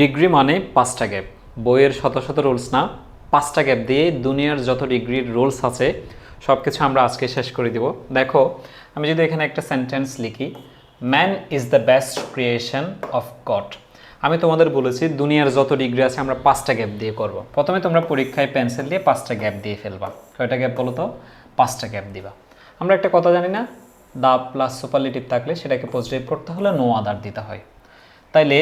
Degree মানে 5টা gap, বইয়ের শত শত রুলস না, 5টা গ্যাপ দিয়ে দুনিয়ার যত ডিগ্রির রুলস আছে সব কিছু আমরা আজকে শেষ করে দিব। দেখো, আমি যদি এখানে একটা সেন্টেন্স লিখি, man is the best creation of god. আমি তোমাদের বলেছি দুনিয়ার যত ডিগ্রি আছে আমরা 5টা গ্যাপ দিয়ে করব। প্রথমে তোমরা পরীক্ষায় পেন্সিল দিয়ে 5টা গ্যাপ দিয়ে ফেলবা। কয়টা গ্যাপ বলো তো? 5টা গ্যাপ দিবা। আমরা একটা কথা জানি না, দা প্লাস সুপারলেটিভ থাকলে সেটাকে পজিটিভ করতে হলে নো আদার দিতে হয়। তাইলে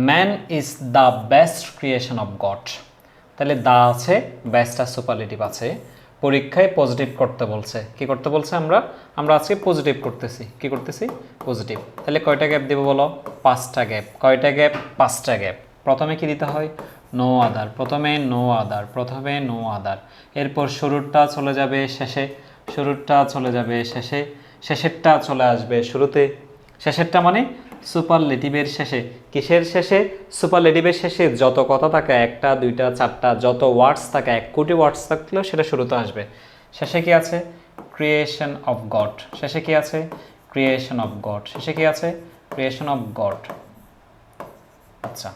man is the best creation of god, তাহলে দা আছে, বেস্ট আর সুপারলেটিভ আছে। পরীক্ষায় পজিটিভ করতে বলছে, কি করতে বলছে? আমরা আজকে পজিটিভ করতেছি। কি করতেছি? পজিটিভ। তাহলে কয়টা গ্যাপ দেবো বলো? 5টা গ্যাপ। কয়টা গ্যাপ? 5টা গ্যাপ। প্রথমে কি দিতে হয়? No other. প্রথমে নো আদার, প্রথমে নো আদার। এরপর শুরুরটা চলে যাবে শেষে, শুরুরটা চলে যাবে শেষে, শেষেরটা চলে আসবে শুরুতে। শেষেরটা মানে সুপারলেটিভের শেষে। কিসের শেষে? সুপারলেটিভের শেষে যত কথা থাকে, 1টা 2টা 4টা যত ওয়ার্ডস থাকে, 1 কোটি ওয়ার্ডস থাকলেও সেটা শুরুতে আসবে। শেষে কি আছে? Creation of god. শেষে কি আছে? Creation of god. শেষে কি আছে? Creation of god. আচ্ছা,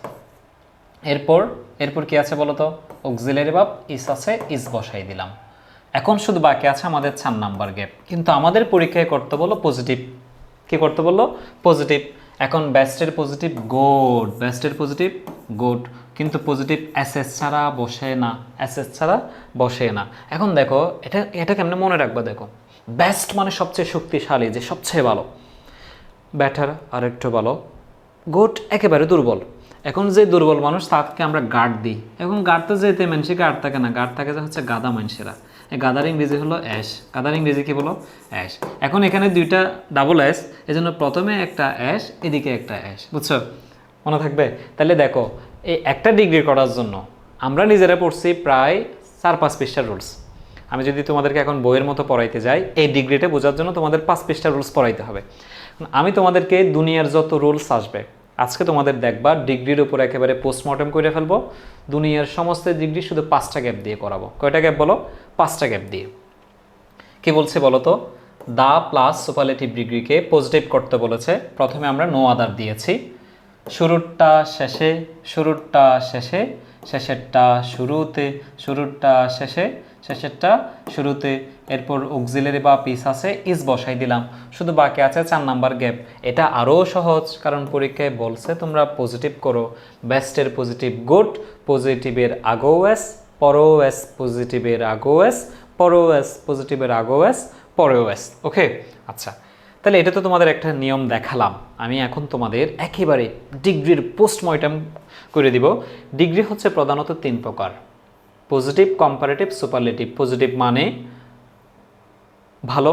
এরপর কি আছে বলো তো? অক্সিলারি ভার্ব ইস আছে, ইস বসাই দিলাম। এখন শুধু বাকি আছে আমাদের 4 নাম্বার গ্যাপ, কিন্তু আমাদের পরীক্ষায় করতে বলো পজিটিভ। কি করতে বললো? পজিটিভ। এখন বেস্টের পজিটিভ গুড, বেস্টের পজিটিভ গুড, কিন্তু পজিটিভ এসএস ছাড়া বসে না, এসএস ছাড়া বসে না। এখন দেখো, এটা কেমনে মনে রাখবা? দেখো, বেস্ট মানে সবচেয়ে শক্তিশালী, যে সবচেয়ে ভালো। ব্যাটার আরেকটু ভালো। গুড একেবারে দুর্বল। এখন যে দুর্বল মানুষ তাকে আমরা গার্ড দিই। এখন গার্ড তো যেতে মানুষই গার্ড থাকে না, গার্ড থাকে যে হচ্ছে গাদা মানুষেরা। এই গাদার ইংরেজি হলো অ্যাশ। গাদার ইংরেজি কি বলো? অ্যাশ। এখন এখানে দুইটা ডাবল অ্যাশ, এই জন্য প্রথমে একটা অ্যাশ, এদিকে একটা অ্যাশ। বুঝছো? মনে থাকবে? তাহলে দেখো, এই একটা ডিগ্রি করার জন্য আমরা নিজেরা পড়ছি প্রায় 4-5 পৃষ্ঠার রুলস। আমি যদি তোমাদেরকে এখন বইয়ের মতো পড়াইতে যাই, এই ডিগ্রিটা বোঝার জন্য তোমাদের 5 পৃষ্ঠার রুলস পড়াইতে হবে। আমি তোমাদেরকে দুনিয়ার যত রুলস আসবে আজকে তোমাদের দেখবা ডিগ্রির উপর একেবারে পোস্টমর্টম করে ফেলবো। দুনিয়ার সমস্ত ডিগ্রি শুধু 5টা গ্যাপ দিয়ে করাবো। কয়টা গ্যাপ বলো? 5টা গ্যাপ দিয়ে। কি বলছে বলো তো? দা প্লাস সুপারলেটিভ ডিগ্রিকে পজিটিভ করতে বলেছে। প্রথমে আমরা নো আদার দিয়েছি। শুরুরটা শেষে, শুরুরটা শেষে, শেষেরটা শুরুতে, শুরুরটা শেষে, শেষেরটা শুরুতে। এরপর অক্সিলারি বা পিস আছে, ইস বসাই দিলাম। শুধু বাকি আছে 4 নাম্বার গ্যাপ। এটা আরও সহজ, কারণ পরীক্ষায় বলছে তোমরা পজিটিভ করো। বেস্টের পজিটিভ গুড, পজিটিভের আগেও এস, পরেও এস, পজিটিভের আগেও এস, পরেও এস, পজিটিভের আগেও এস, পরেও এস। ওকে, আচ্ছা, তাহলে এটা তো তোমাদের একটা নিয়ম দেখালাম। আমি এখন তোমাদের একেবারে ডিগ্রির পোস্টমর্টম করে দিব। ডিগ্রি হচ্ছে প্রধানত 3 প্রকার: পজিটিভ, কম্পারেটিভ, সুপারলেটিভ। পজিটিভ মানে ভালো,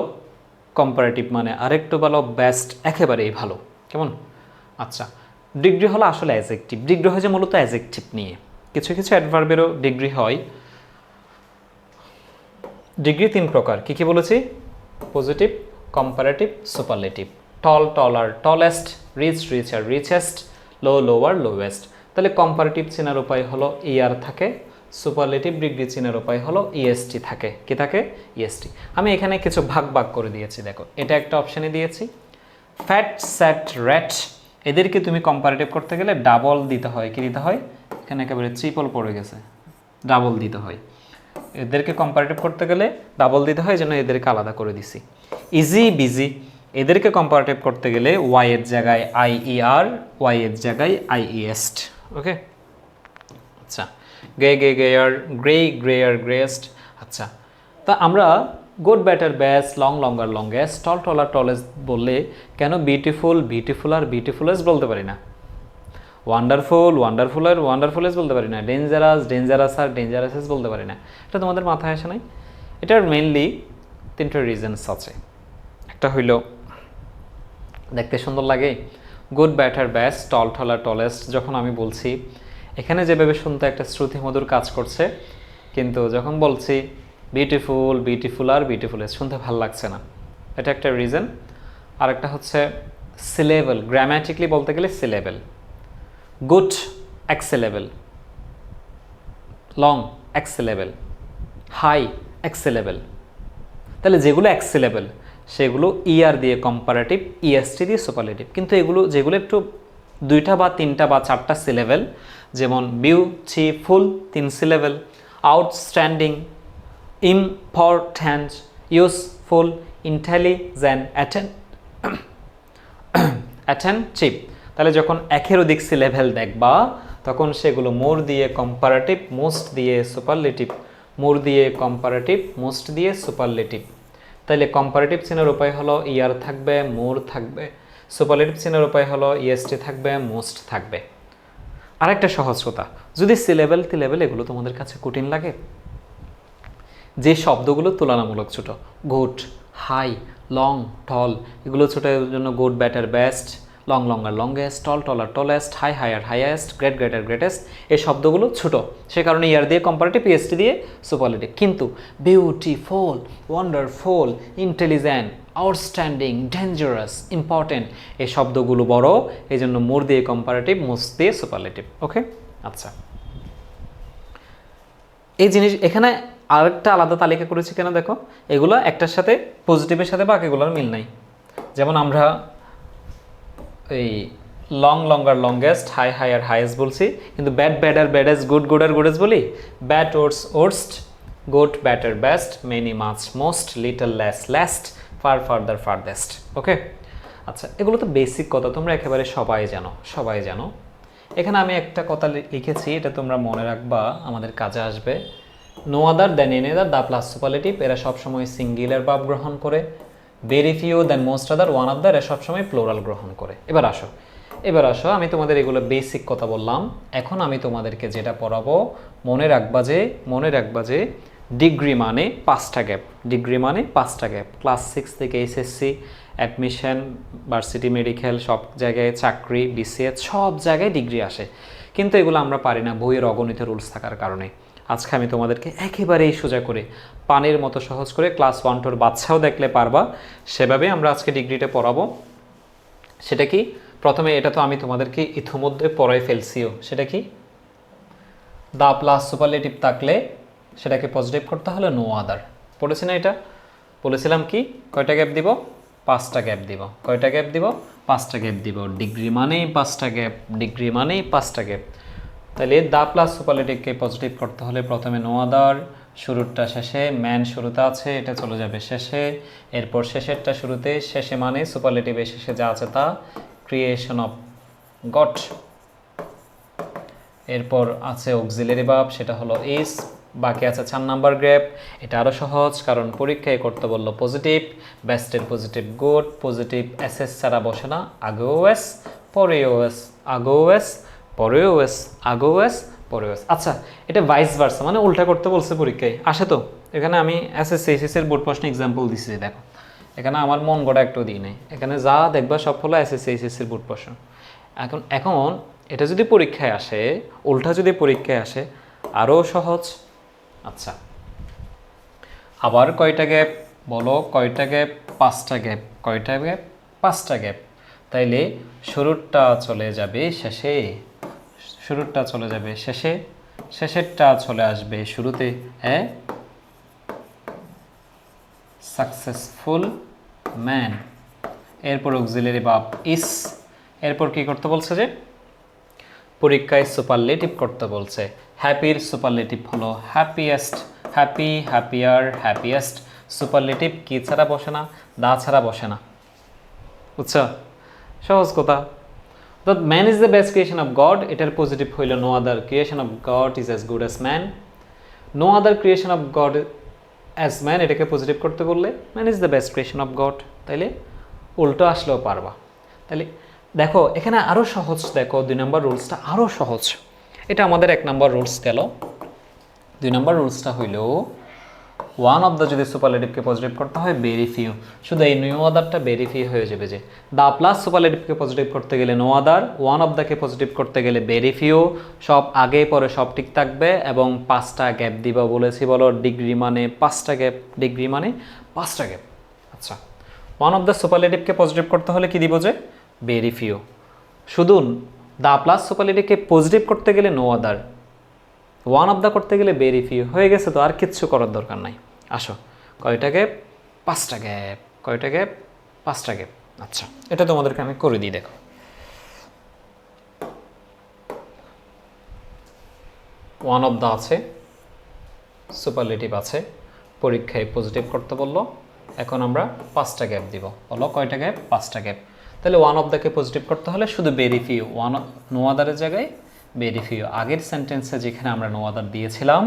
কম্পারেটিভ মানে আরেকটু ভালো, বেস্ট একেবারেই ভালো। কেমন? আচ্ছা, ডিগ্রি হলো আসলে অ্যাজেক্টিভ। ডিগ্রি হয় যে মূলত অ্যাজেক্টিভ নিয়ে, কিছু কিছু অ্যাডভার্বেরও ডিগ্রি হয়। ডিগ্রি 3 প্রকার। কি কি বলেছি? Positive, comparative, superlative. Tall taller, tallest, rich richer, richest, low lower, lowest. তাহলে কম্পারেটিভ চেনার উপায় হলো ইয়ার থাকে, সুপারলেটিভ ডিগ্রি চেনার উপায় হলো ইএসটি থাকে। কি থাকে? ইএসটি। আমি এখানে কিছু ভাগ ভাগ করে দিয়েছি। দেখো, এটা একটা অপশানে দিয়েছি। ফ্যাট, স্যাট, র্যাট, এদেরকে তুমি কম্পারেটিভ করতে গেলে ডাবল দিতে হয়। কি দিতে হয়? এখানে একেবারে ট্রিপল পড়ে গেছে, ডাবল দিতে হয়। এদেরকে কম্পারেটিভ করতে গেলে ডাবল দিতে হয়, যেন এদেরকে আলাদা করে দিছি। ইজি, বিজি, এদেরকে কম্পারেটিভ করতে গেলে ওয়াই এর জায়গায় আইইআর, ওয়াই এর জায়গায় আইইএস্ট। ওকে, আচ্ছা। গে গে গেয়ার, গ্রে গ্রেয়ার, গ্রেয়েস্ট। আচ্ছা, তা আমরা good, better, best, long longer, longest, tall taller, tallest বললে কেন বিউটিফুল, বিউটিফুল আর বিউটিফুলেস্ট বলতে পারি না? ওয়ান্ডারফুল, ওয়ান্ডারফুল আর ওয়ান্ডারফুলেস বলতে পারি না? ডেঞ্জারাস, ডেঞ্জারাস আর ডেঞ্জারাসেস বলতে পারি না? এটা তোমাদের মাথায় আসে নাই? এটার মেইনলি 3টা রিজনস আছে। একটা হইল দেখতে সুন্দর লাগে, গুড, বেটার, বেস্ট, টল টলার, টলেস্ট। যখন আমি বলছি এখানে যেভাবে শুনতে একটা শ্রুতিমধুর কাজ করছে, কিন্তু যখন বলছি বিউটিফুল, বিউটিফুল আর বিউটিফুলেস্ট, শুনতে ভালো লাগছে না। এটা একটা রিজন। আরেকটা হচ্ছে সিলেবল, গ্রামাটিক্যালি বলতে গেলে syllable. Good syllable, long syllable, high syllable. তাহলে যেগুলো এক্সেলেবল সেগুলো ইআর দিয়ে কম্পারেটিভ, ইএসটি দিয়ে সুপারলেটিভ। কিন্তু যেগুলো একটু দুইটা বা তিনটা বা চারটা সিলেবেল, যেমন beautiful 3 syllable, outstanding, important, useful, intelligent, attentive. তাহলে যখন একের অধিক সিলেবেল দেখবা তখন সেগুলো মোর দিয়ে কম্পারেটিভ, মোস্ট দিয়ে সুপারলেটিভ, মোর দিয়ে কম্পারেটিভ, মোস্ট দিয়ে সুপারলেটিভ। তাহলে কম্পারেটিভ চিহ্নের উপায় হলো ইয়ার থাকবে, মোর থাকবে। সুপারলেটিভ চিহ্নের উপায় হলো ইএসটি থাকবে, মোস্ট থাকবে। আরেকটা সহজ কথা, যদি সিলেবেল টিলেবেল এগুলো তোমাদের কাছে কঠিন লাগে, যে শব্দগুলো তুলনামূলক ছোট, গুড, হাই, লং, টল, এগুলো ছোট, এর জন্য good, better, best, long, longer, longest, tall, taller, tallest, high, higher, highest, great, greater, greatest, এই শব্দগুলো ছোট, সে কারণে ইয়ার দিয়ে কম্পারেটিভ, ইএসটি দিয়ে সুপারলেটিভ। কিন্তু beautiful, wonderful, intelligent, outstanding, dangerous, important, এই শব্দগুলো বড়, এই জন্য মোর দিয়ে কম্পারেটিভ, মোস্ট দিয়ে সুপারলেটিভ। ওকে, আচ্ছা, এই জিনিস এখানে আরেকটা আলাদা তালিকা করেছি কেন দেখো, এগুলো একটার সাথে পজিটিভের সাথে বাকিগুলোর মিল নাই। যেমন আমরা এই long, longer, longest, high, higher, highest বলছি, কিন্তু bad, badder, baddest, good, gooder, goodest বলি। Bad, worse, worst, good, better, best, many, much, most, little, less, least, far, farther, farthest. Okay, আচ্ছা, এগুলো তো বেসিক কথা, তোমরা একেবারে সবাই জানো, সবাই জানো। এখানে আমি একটা কথা লিখেছি, এটা তোমরা মনে রাখবা, আমাদের কাজে আসবে। No other than any other, the plus superlative, এরা সবসময় সিঙ্গুলার ভার্ব গ্রহণ করে। Very few than most other, one of the, এরা সবসময় প্লোরাল গ্রহণ করে। এবার আসো, আমি তোমাদের এগুলো বেসিক কথা বললাম। এখন আমি তোমাদেরকে যেটা পড়াবো, মনে রাখবা যে ডিগ্রি মানে 5টা গ্যাপ, ডিগ্রি মানে 5টা গ্যাপ। ক্লাস 6 থেকে এসএসসি, অ্যাডমিশন, ভার্সিটি, মেডিকেল, সব জায়গায় চাকরি, বিসিএস, সব জায়গায় ডিগ্রি আসে, কিন্তু এগুলো আমরা পারি না বইয়ের অগণিত রুলস থাকার কারণে। আজকে আমি তোমাদেরকে একেবারেই সোজা করে, পানির মতো সহজ করে, ক্লাস 1-2 বাচ্চাও দেখলে পারবা, সেভাবে আমরা আজকে ডিগ্রিটা পড়াবো। সেটা কি? প্রথমে এটা তো আমি তোমাদেরকে ইতিমধ্যে পড়াই ফেলছিও, সেটা কি? দা প্লাস সুপারলেটিভ থাকলে সেটাকে পজিটিভ করতে হলে নো আদার, পড়েছি না এটা? বলেছিলাম কি কয়টা গ্যাপ দিব? 5টা গ্যাপ দিব। কয়টা গ্যাপ দিব? 5টা গ্যাপ দিব। ডিগ্রি মানেই 5টা গ্যাপ, ডিগ্রি মানেই 5টা গ্যাপ। তাহলে দা প্লাস সুপারলেটিভকে পজিটিভ করতে হলে প্রথমে নো আদার, শুরুরটা শেষে, ম্যান শুরুতে আছে, এটা চলে যাবে শেষে, এরপর শেষেরটা শুরুতে, শেষে মানে সুপারলেটিভের শেষে যা আছে তা, ক্রিয়েশন অফ গড। এরপর আছে অক্সিলারি ভার্ব, সেটা হলো ইজ। বাকি আছে 4 নাম্বার গ্যাপ, এটা আরও সহজ, কারণ পরীক্ষায় করতে বললো পজিটিভ, বেস্টের পজিটিভ গুড, পজিটিভ এসএস ছাড়া বসে না, আগেও এস, পরেও এস, আগেও এস, পরেও এস, আগেও এস, পরেও এস। আচ্ছা, এটা ভাইস ভার্সা, মানে উল্টা করতে বলছে পরীক্ষায়, আসে তো। এখানে আমি এসএসসি এইচএসসির বোর্ড প্রশ্ন এক্সাম্পল দিচ্ছি, দেখো এখানে আমার মন গড়া একটু দিই নাই, এখানে যা দেখবা সব হলো এসএসসি এইচএসসির বোর্ড প্রশ্ন। এখন এটা যদি পরীক্ষায় আসে, উল্টা যদি পরীক্ষায় আসে, আরও সহজ। আচ্ছা, আবার কয়টা গ্যাপ বলো? কয়টা গ্যাপ? 5টা গ্যাপ। কয়টা গ্যাপ? 5টা গ্যাপ। তাইলে শুরুরটা চলে যাবে শেষে, শুরুরটা চলে যাবে শেষে, শেষেরটা চলে আসবে শুরুতে। হ্যাঁ, সাকসেসফুল ম্যান, এরপর অক্সিলারি ভার্ব ইস, এরপর কি করতে বলছে? যে পরীক্ষায় সুপারলেটিভ করতে বলছে। হ্যাপির সুপারলেটিভ হলো happiest, happy, happier, happiest. Superlative কি ছাড়া বসে না? দা ছাড়া বসে না, বুঝছো? সহজ কথা। The man is the best creation of God, এটার পজিটিভ হইল no other creation of God is as good as man. No other creation of God as man, এটাকে পজিটিভ করতে বললে man is the best creation of God. তাইলে উল্টো আসলেও পারবা। তাহলে দেখো এখানে আরও সহজ, দেখো 2 নম্বর রুলসটা আরও সহজ। এটা আমাদের 1 নম্বর রুলস গেল। 2 নম্বর রুলসটা হইল ওয়ান অফ দ্য যদি সুপারলেটিভকে পজিটিভ করতে হয় ভেরি ফিউ, শুধু এই নো আদারটা ভেরি ফিউ হয়ে যাবে। যে দা প্লাস সুপারলেটিভকে পজিটিভ করতে গেলে নো আদার, ওয়ান অফ দ্যকে পজিটিভ করতে গেলে ভেরি ফিউ, সব আগে পরে সব ঠিক থাকবে এবং 5টা গ্যাপ দিবা বলেছি। বলো ডিগ্রি মানে 5টা গ্যাপ, ডিগ্রি মানে 5টা গ্যাপ। আচ্ছা, ওয়ান অফ দ্য সুপারলেটিভকে পজিটিভ করতে হলে কি দিব? যে ভেরি ফিউ। শুধু দা প্লাস সুপারলেটিভকে পজিটিভ করতে গেলে no other, one of the করতে গেলে ভেরি ফিউ। হয়ে গেছে তো, আর কিচ্ছু করার দরকার নাই। আসো, কয়টা গ্যাপ? 5টা গ্যাপ। কয়টা গ্যাপ? 5টা গ্যাপ। আচ্ছা, এটা তোমাদেরকে আমি করে দিই, দেখো ওয়ান অফ দ্য আছে, সুপারলেটিভ আছে, পরীক্ষায় পজিটিভ করতে বললো। এখন আমরা 5টা গ্যাপ দিব। বলো কয়টা গ্যাপ? 5টা গ্যাপ। তাহলে ওয়ান অফ দ্যাকে পজিটিভ করতে হলে শুধু ভেরি ফিউ, নো আদারের জায়গায় ভেরি ফিউ। আগের সেন্টেন্সে যেখানে আমরা নো আদার দিয়েছিলাম,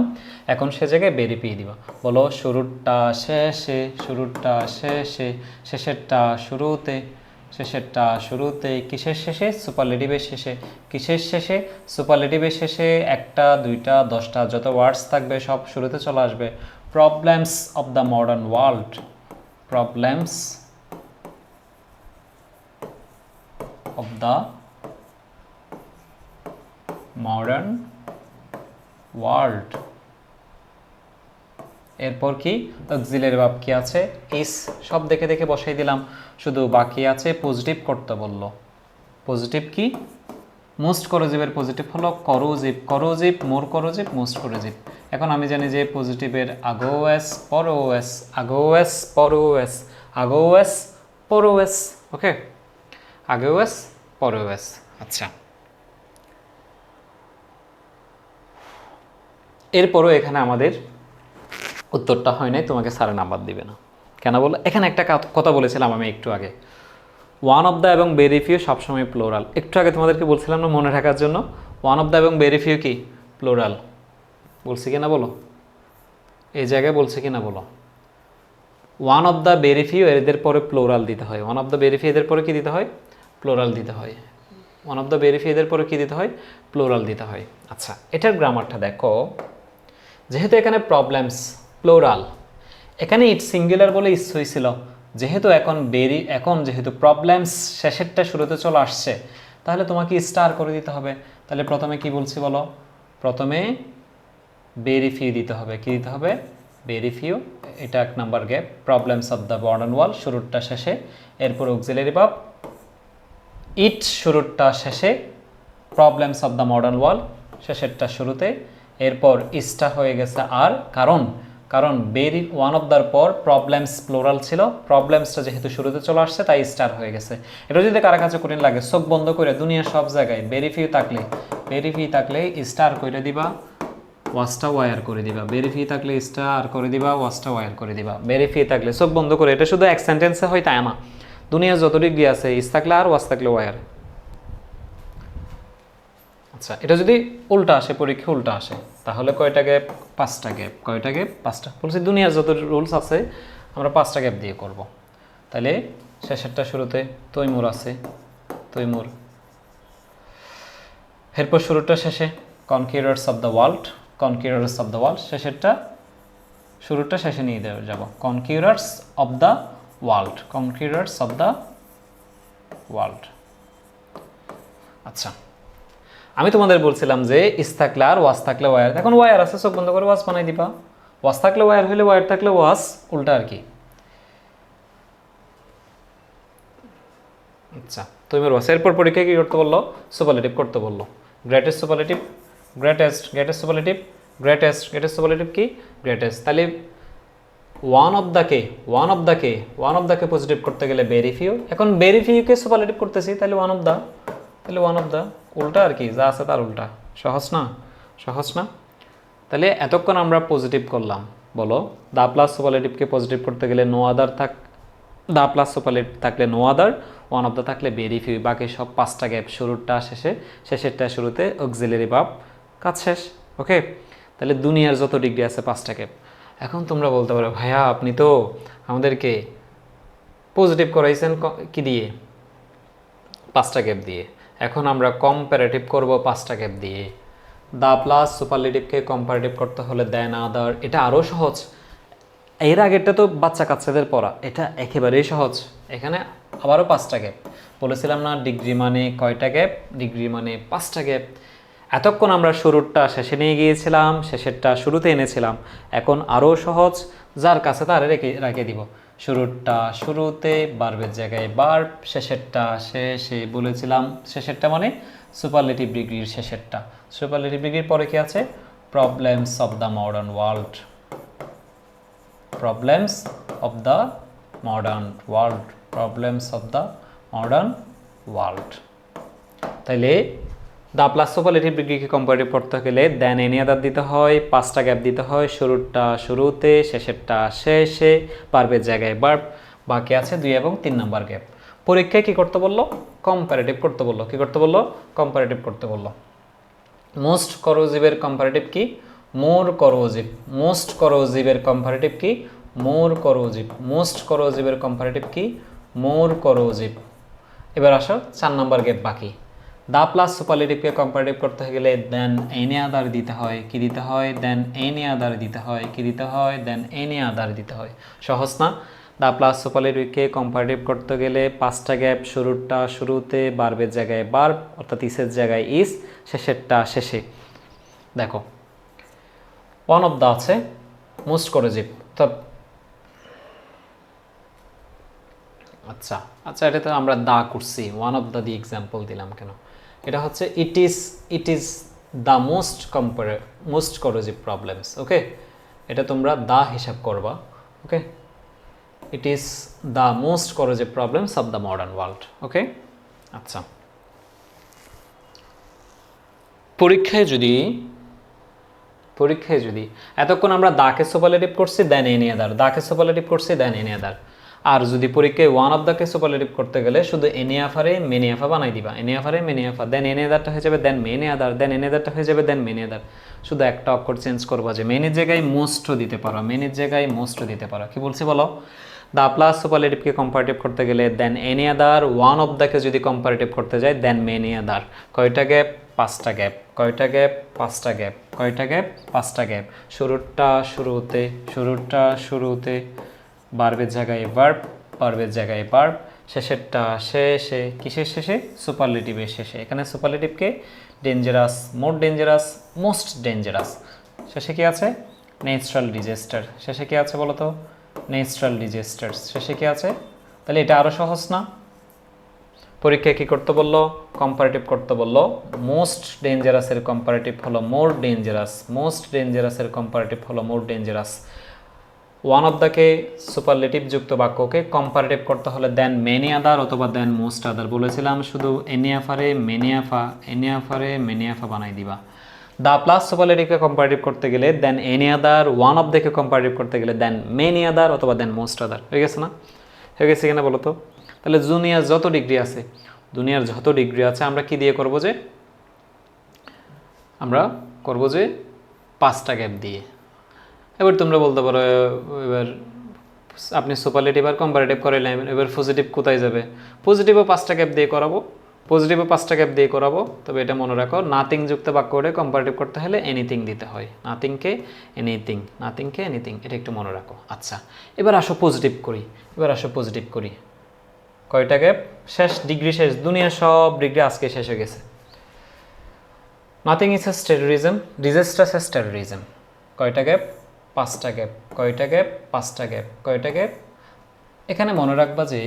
এখন সে জায়গায় ভেরি ফিউ দিব। বলো শুরুরটা শেষে, শুরুরটা শেষে, শেষেরটা শুরুতে, শেষেরটা শুরুতে, কিসের শেষে? সুপারলেটিভের শেষে। কিসের শেষে? সুপারলেটিভের শেষে। 1টা 2টা 10টা যত ওয়ার্ডস থাকবে সব শুরুতে চলে আসবে। Problems of the modern world, problems of the modern world. এরপর কি? অক্সিলারি ভার্ব কি আছে? ইস। সব দেখে দেখে বসাই দিলাম, শুধু বাকি আছে পজিটিভ করতে বললো। পজিটিভ কি? মোস্ট করোজিভের পজিটিভ হলো করোজিভ, করোজিভ, মোর করোজিভ, মোস্ট করোজিভ। এখন আমি জানি যে পজিটিভের আগো এস, পরো এস, আগো এস, পরো এস, আগো এস, পরো এস। ওকে, আগো এস, পরো এস। আচ্ছা, এরপরও এখানে আমাদের উত্তরটা হয় নাই, তোমাকে স্যারে নাম্বার দিবে না। কেন বলো? এখানে একটা কথা বলেছিলাম আমি একটু আগে, ওয়ান অফ দ্য এবং ভেরি ফিউ সবসময় প্লোরাল। একটু আগে তোমাদেরকে বলছিলাম না মনে রাখার জন্য, ওয়ান অফ দ্য এবং ভেরি ফিউ কি? প্লোরাল। বলছি কি না বলো? এই জায়গায় বলছি কি না বলো? One of the very few এদের পরে প্লোরাল দিতে হয়। One of the very few এদের পরে কি দিতে হয়? প্লোরাল দিতে হয়। One of the very few এদের পরে কি দিতে হয়? প্লোরাল দিতে হয়। আচ্ছা, এটার গ্রামারটা দেখো। যেহেতু এখানে প্রবলেমস প্লোরাল, এখানে ইট সিঙ্গুলার বলে ইস হয়েছিল। যেহেতু এখন যেহেতু প্রবলেমস শেষেরটা শুরুতে চলে আসছে, তাহলে তোমাকে স্টার করে দিতে হবে। তাহলে প্রথমে কি বলছি বলো? প্রথমে ভেরি ফিউ দিতে হবে। কি দিতে হবে? Very few. এটা 1 number gap. Problems of the modern world শুরুরটা শেষে, এরপর অক্সিলারি ভার্ব ইট শুরুরটা শেষে, problems of the modern world শেষেরটা শুরুতে, এরপর ইস্টা হয়ে গেছে আর। কারণ ভেরি ওয়ান অফ দ্যার পর প্রবলেমস প্লোরাল ছিল, প্রবলেমসটা যেহেতু শুরুতে চলে আসছে তাই স্টার হয়ে গেছে। এটা যদি কারো কাছে কঠিন লাগে, চোখ বন্ধ করে দুনিয়ার সব জায়গায় ভেরি ফিউ থাকলে স্টার করে দিবা, ওয়াসটা ওয়ার করে দিবা। ভেরি ফিউ থাকলে স্টার করে দিবা, ওয়াসটা ওয়ার করে দিবা। ভেরি ফিউ থাকলে চোখ বন্ধ করে, এটা শুধু এক সেন্টেন্সে হয় তাই না, দুনিয়া যত ডিগ্রি আছে ইস থাকলে আর, ওয়াস থাকলে ওয়ার। আচ্ছা, এটা যদি উল্টা আসে, পরীক্ষা উল্টা আসে, তাহলে কয়টা গ্যাপ? 5টা গ্যাপ। কয়টা গ্যাপ? 5টা। বলছি দুনিয়ার যত রুলস আছে আমরা 5টা গ্যাপ দিয়ে করব। তাহলে শেষেরটা শুরুতে তৈমুর আছে, তৈমুর। এরপর শুরুটা শেষে conquerors of the world, conquerors of the world. শেষেরটা শুরুটা শেষে নিয়ে যাব, conquerors of the world, conquerors of the world. আচ্ছা, আমি তোমাদের বলছিলাম যে ইস থাকলে আর, ওয়াস থাকলে ওয়ার। এখন ওয়ার আছে, চোখ বন্ধ করে ওয়াস বানাই দিবা। ওয়াস থাকলে ওয়ার হইলে, ওয়ার থাকলে ওয়াস, উল্টা আর কি। আচ্ছা, তুমি ওয়াস। এরপর পরীক্ষায় কি করতে বললো? সুপারলেটিভ করতে বললো। Greatest superlative, greatest, greatest superlative, greatest, greatest superlative কি? গ্রেটেস্ট। তাহলে ওয়ান অফ দ্যাকে পজিটিভ করতে গেলে ভেরি ফিউ। এখন ভেরি ফিউকে সুপারলেটিভ করতেছি, তাহলে ওয়ান অফ দ্য, উল্টা আর কি, যা আছে তার উল্টা। সহজ না? সহজ না? তাহলে এতক্ষণ আমরা পজিটিভ করলাম। বলো দা প্লাস সুপারলেটিভকে পজিটিভ করতে গেলে no other the plus superlative থাকলে no other, one of the থাকলে ভেরি ফিউ, বাকি সব 5টা গ্যাপ। শুরুরটা শেষে, শেষেরটা শুরুতে, অক্সিলারি ভার্ব, কাজ শেষ। ওকে, তাহলে দুনিয়ার যত ডিগ্রি আছে 5টা গ্যাপ। এখন তোমরা বলতে পারো ভাইয়া আপনি তো আমাদেরকে পজিটিভ করাইছেন কি দিয়ে? 5টা গ্যাপ দিয়ে। এখন আমরা কম্পারেটিভ করব 5টা গ্যাপ দিয়ে। দা প্লাস সুপারলেটিভকে কম্পারেটিভ করতে হলে দেন আদার, এটা আরও সহজ। এর আগেরটা তো বাচ্চা কাচ্চাদের পড়া, এটা একেবারেই সহজ। এখানে আবারও 5টা গ্যাপ। বলেছিলাম না ডিগ্রি মানে কয়টা গ্যাপ? ডিগ্রি মানে 5টা গ্যাপ। এতক্ষণ আমরা শুরুরটা শেষে নিয়ে গিয়েছিলাম, শেষেরটা শুরুতে এনেছিলাম। এখন আরও সহজ, যার কাছে তার রেখে দিব। শুরুরটা শুরুতে, বার্বের জায়গায় বার্ব, শেষেরটা শেষে। বলেছিলাম শেষেরটা মানে সুপারলেটিভ ডিগ্রির শেষেরটা। সুপারলেটিভ ডিগ্রির পরে কি আছে? Problems of the modern world, problems of the modern world, problems of the modern world. তাইলে দা প্লাস সুপারলেটিভ ডিগ্রিকে কম্পারেটিভ করতে গেলে দেন এনি আদার দিতে হয়, 5টা গ্যাপ দিতে হয়, শুরুরটা শুরুতে, শেষেরটা শেষে, ভার্বের জায়গায় ভার্ব, বাকি আছে 2 এবং 3 নাম্বার গ্যাপ। পরীক্ষায় কি করতে বললো? কম্পারেটিভ করতে বললো। কি করতে বললো? কম্পারেটিভ করতে বললো। মোস্ট করোজিভের কম্পারেটিভ কি? মোর করোজিভ। মোস্ট করোজিভের কম্পারেটিভ কি? মোর করোজিভ। মোস্ট করোজিভের কম্পারেটিভ কি? মোর করোজিভ। এবার আসো 4 নাম্বার গ্যাপ বাকি। দা প্লাস সুপারলেটিভকে কম্পারেটিভ করতে গেলে দেন এনি আদার দিতে হয়। কি দিতে হয়? দেন এনি আদার দিতে হয়। কি দিতে হয়? দেন এনি আদার দিতে হয়। সহজ না? দা প্লাস সুপারলেটিভকে কম্পারেটিভ করতে গেলে 5টা গ্যাপ, শুরুরটা শুরুতে, ভার্বের জায়গায় ভার্ব অর্থাৎ ইসের জায়গায় ইস, শেষেরটা শেষে। দেখো ওয়ান অফ দা আছে, মোস্ট করোজিভ। আচ্ছা আচ্ছা, এটা তো আমরা দা করছি, ওয়ান অফ দা দিয়ে এক্সাম্পল দিলাম কেন? এটা হচ্ছে it is the most corrosive problems. Okay, এটা তোমরা দা হিসাব করবা। Okay, it is the most corrosive problems of the modern world. Okay, আচ্ছা, পরীক্ষায় যদি এতক্ষণ আমরা দাকে সুপারলেটিভ করছি দেন এনি আদার, দাকে সুপারলেটিভ করছি দেন এনি আদার, আর যদি পরীক্ষায় ওয়ান অফ দাকে সুপারলেটিভ করতে গেলে শুধু এনি আফারে মেনি আফা বানাই দিবা, এনি আফারে মেনি আফা, দেন এনি আদারটা হয়ে যাবে দেন মেনি আদার, দেন এনি আদারটা হয়ে যাবে দেন মেনি আদার। শুধু একটা অক্ষর চেঞ্জ করবা যে মেনির জায়গায় মোস্টও দিতে পারো, মেনির জায়গায় মোস্টও দিতে পারো। কি বলছি বলো? দা প্লাস সুপারলেটিভকে কম্পারেটিভ করতে গেলে then any other, one of দাকে যদি কম্পারেটিভ করতে যায় দেন মেনি আদার। কয়টা গ্যাপ? 5টা গ্যাপ। কয়টা গ্যাপ? 5টা গ্যাপ। কয়টা গ্যাপ? 5টা গ্যাপ। শুরুরটা শুরুতে, ভার্বের জায়গায় ভার্ব, ভার্বের জায়গায় ভার্ব, শেষেরটা শেষে। কিসের শেষে? সুপারলেটিভের শেষে। এখানে সুপারলেটিভকে dangerous, more dangerous, most dangerous. শেষে কি আছে? Natural disaster. শেষে কি আছে বলো তো? Natural disasters. শেষে কি আছে? তাহলে এটা আরও সহজ না? পরীক্ষায় কী করতে বললো? কম্পারেটিভ করতে বললো। মোস্ট ডেঞ্জারাসের কম্পারেটিভ হলো মোর ডেঞ্জারাস, মোস্ট ডেঞ্জারাসের কম্পারেটিভ হলো মোর ডেঞ্জারাস। ওয়ান অফ দ্যকে সুপারলেটিভ যুক্ত বাক্যকে কম্পারেটিভ করতে হলে দেন মেনি আদার অথবা দেন মোস্ট আদার। বলেছিলাম শুধু এনিয়াফারে মেনিয়াফা বানাই দিবা। দা প্লাস সুপারলেটিভকে কম্পারেটিভ করতে গেলে then any other, one of দ্যকে কম্পারেটিভ করতে গেলে দেন মেনি আদার অথবা দেন মোস্ট আদার। হয়ে গেছে না? হয়ে গেছে কিনা বলো তো? তাহলে দুনিয়ার যত ডিগ্রি আছে, আমরা কি দিয়ে করব? আমরা করব যে 5টা গ্যাপ দিয়ে। এবার তোমরা বলতে পারো এবার আপনি সুপারলেটিভ আর কম্পারেটিভ করাইলেন, এবার পজিটিভ কোথায় যাবে? পজিটিভও 5টা গ্যাপ দিয়ে করাবো, তবে এটা মনে রাখো নাথিং যুক্ত বাক্য করে কম্পারেটিভ করতে হলে এনিথিং দিতে হয়। নাথিংকে এনিথিং, এটা একটু মনে রাখো। আচ্ছা, এবার আসো পজিটিভ করি। কয়টা গ্যাপ? শেষ, ডিগ্রি শেষ, দুনিয়ার সব ডিগ্রি আজকে শেষ হয়ে গেছে। Nothing is S terrorism, disaster S terrorism. কয়টা গ্যাপ? 5টা গ্যাপ। কয়টা গ্যাপ? 5টা গ্যাপ। কয়টা গ্যাপ? এখানে মনে রাখবা যে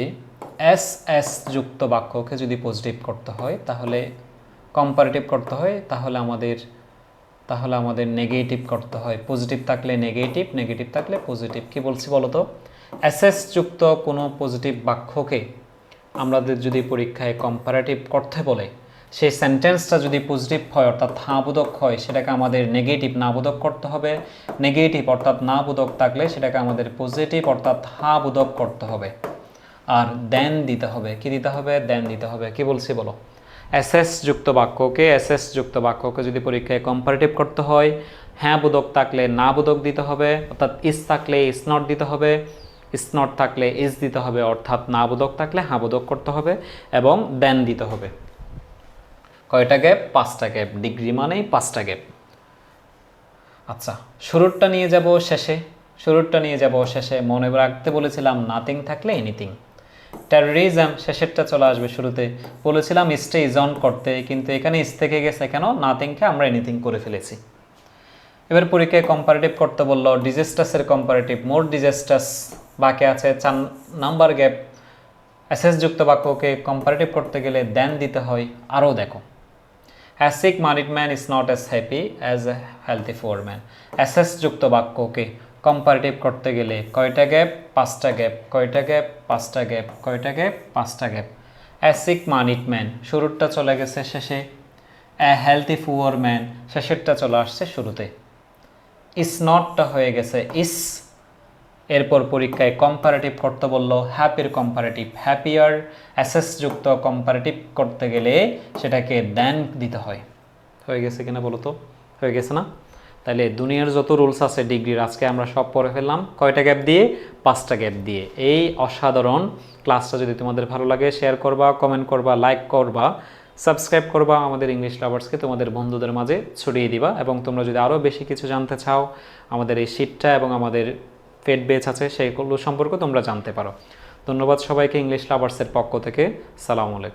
এস যুক্ত বাক্যকে যদি পজিটিভ করতে হয় তাহলে কম্পারেটিভ করতে হয়, তাহলে আমাদের নেগেটিভ করতে হয়। পজিটিভ থাকলে নেগেটিভ থাকলে পজিটিভ। কি বলছি বলো তো? এস যুক্ত কোনো পজিটিভ বাক্যকে আমাদের যদি পরীক্ষায় কম্পারেটিভ করতে বলে, সেই সেন্টেন্সটা যদি পজিটিভ হয় অর্থাৎ হাবোধক হয়, সেটাকে আমাদের নেগেটিভ নাবোধক করতে হবে। নেগেটিভ অর্থাৎ নাবোধক থাকলে সেটাকে আমাদের পজিটিভ অর্থাৎ হাবোধক করতে হবে। আর দেন দিতে হবে। কি দিতে হবে? দেন দিতে হবে। কি বলছি বলো? এস যুক্ত বাক্যকে যদি পরীক্ষায় কম্পারেটিভ করতে হয়, হ্যাঁ বোধক থাকলে না বোধক দিতে হবে, অর্থাৎ ইস থাকলে ইস নট দিতে হবে, ইস নট থাকলে ইস দিতে হবে, অর্থাৎ না বোধক থাকলে হ্যাঁ বোধক করতে হবে, এবং দেন দিতে হবে। কয়টা গ্যাপ? 5টা গ্যাপ। ডিগ্রি মানেই 5টা গ্যাপ। আচ্ছা, শুরুরটা নিয়ে যাব শেষে। মনে রাখতে বলেছিলাম নাথিং থাকলে এনিথিং। টেরোরিজম শেষেরটা চলে আসবে শুরুতে। বলেছিলাম স্টে ইজ অন করতে, কিন্তু এখানে ইস থেকে গেছে কেন? নাথিংকে আমরা এনিথিং করে ফেলেছি। এবার পরীক্ষায় কম্পারেটিভ করতে বললো, ডিজাস্টাসের কম্পারেটিভ মোর ডিজাস্টাস। বাকি আছে 4 নাম্বার গ্যাপ। এস যুক্ত বাক্যকে কম্পারেটিভ করতে গেলে দেন দিতে হয়। আরও দেখো, A sick married man is not as happy as a healthy poor man. S যুক্ত বাক্যকে কম্পারেটিভ করতে গেলে কয়টা গ্যাপ? 5টা গ্যাপ। কয়টা গ্যাপ? 5টা গ্যাপ। কয়টা গ্যাপ? 5টা gap. A sick married man, শুরুরটা চলে গেছে শেষে, এ হেলথি পুয়ার ম্যান, শেষেরটা চলে আসছে শুরুতে। ইস নটটা হয়ে গেছে ইস, এরপর পরীক্ষায় কম্পারেটিভ করতে বললো, হ্যাপির কম্পারেটিভ, হ্যাপিয়ার অ্যাসেস যুক্ত কম্পারেটিভ করতে গেলে সেটাকে দেন দিতে হয়। হয়ে গেছে কিনা বলো তো? হয়ে গেছে না? তাহলে দুনিয়ার যত রুলস আছে ডিগ্রির আজকে আমরা সব পড়ে ফেললাম। কয়টা গ্যাপ দিয়ে? 5টা গ্যাপ দিয়ে। এই অসাধারণ ক্লাসটা যদি তোমাদের ভালো লাগে শেয়ার করবা, কমেন্ট করবা, লাইক করবা, সাবস্ক্রাইব করবা, আমাদের ইংলিশ লাভার্সকে তোমাদের বন্ধুদের মাঝে ছড়িয়ে দিবা। এবং তোমরা যদি আরও বেশি কিছু জানতে চাও আমাদের এই শীটটা এবং আমাদের পেড বেচ আছে সেইগুলো সম্পর্কে তোমরা জানতে পারো। ধন্যবাদ সবাইকে ইংলিশ লাভার্সের পক্ষ থেকে। সালামু আলাইকুম।